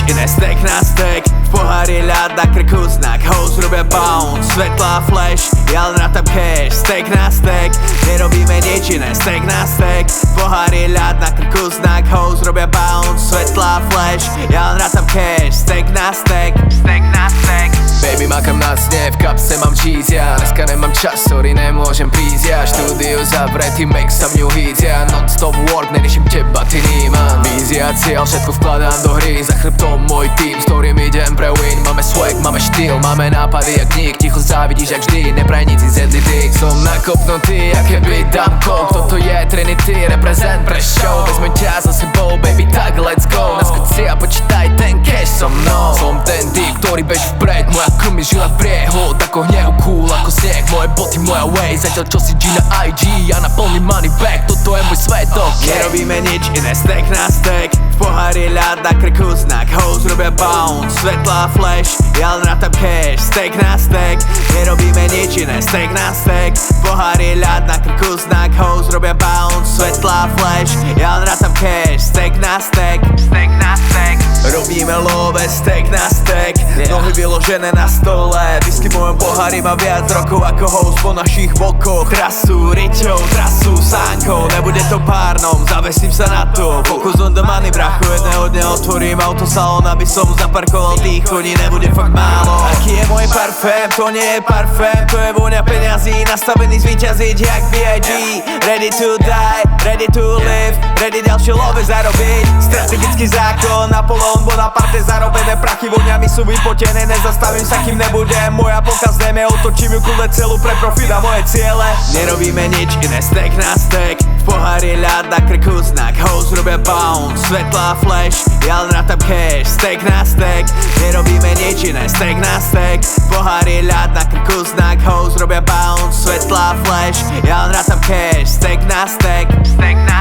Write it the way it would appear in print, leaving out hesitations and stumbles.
iné, steak na steak. V pohári ľad, na krku znak, hoes robia bounce. Svetlá flash, ja len rátam cash. Steak na steak, nerobíme nič iné, steak na steak. V pohári ľad, na krku znak, hoes robia bounce. Svetlá flash, ja len rátam cash. Steak na steak, steak na steak. Baby, makám na sne, v kapse mám cheese, ja dneska nemám čas, sorry, nemôžem prísť, ja štúdio zavretý, make some new hits, ja non-stop work, neriešim teba, ty nímam. Vízia, cieľ, všetko vkladám do hry, za chrbtom môj tým, s ktorým idem pre win. Máme swag, máme štýl, máme nápady jak nik, ticho závidíš jak vždy, nepraj nic z dick. Som nakopnutý, jak keby dám coke, toto je Trinity, represent pre show. Vezme ťa za sebou, baby, tak let's go. Naskoč si a počítaj ten cash so mnou. Som ten typ, ktorý beží vpred, moja krv mi žila priehod, ako hnev cool, ako sneh, moje boty, moja way. Zatiaľ čo si G na IG, ja naplním money back, toto je môj svet, okay. Nerobíme nič iné, steak na steak. V pohári ľad, na krku znak, hoes robia bounce. Svetlá flash, ja len rátam cash. Steak na steak, nerobíme nič iné, steak na steak. V pohári ľad, na krku znak, hoes robia bounce. Svetlá flash, ja len rátam cash. Steak na steak, steak na steak. Robíme love, steak na steak. Nohy vyložené na stole, whisky v mojom pohári má viac rokov ako host po našich bokoch. Trasu riťou, trasu sánkou, nebude to párnom, zavesím sa na to. Focus on the money, brachu, jedného dňa otvorím autosalón, aby som zaparkoval tých koní, nebude fakt málo. Aký je môj parfém, to nie je parfém, to je vôňa peňazí, nastavený zvíťaziť jak B.I.G. Ready to die, ready to live, ready ďalšie love zarobiť. Strategický zákon, Napoleon Bonaparte, zarobené prachy voňami sú vypotené, nezastavím sa kým nebudem moja polka zleme, otočím ju kľudne celú pre profit a moje ciele. Nerobíme nič iné, steak na steak. V pohári ľad, na krku znak, hoes robia bounce. Svetlá flash, ja len rátam cash. Steak na steak, nerobíme nič iné, steak na steak. V pohári ľad, na krku znak, hoes robia bounce. Svetlá flash, ja len rátam cash. Steak na steak, steak na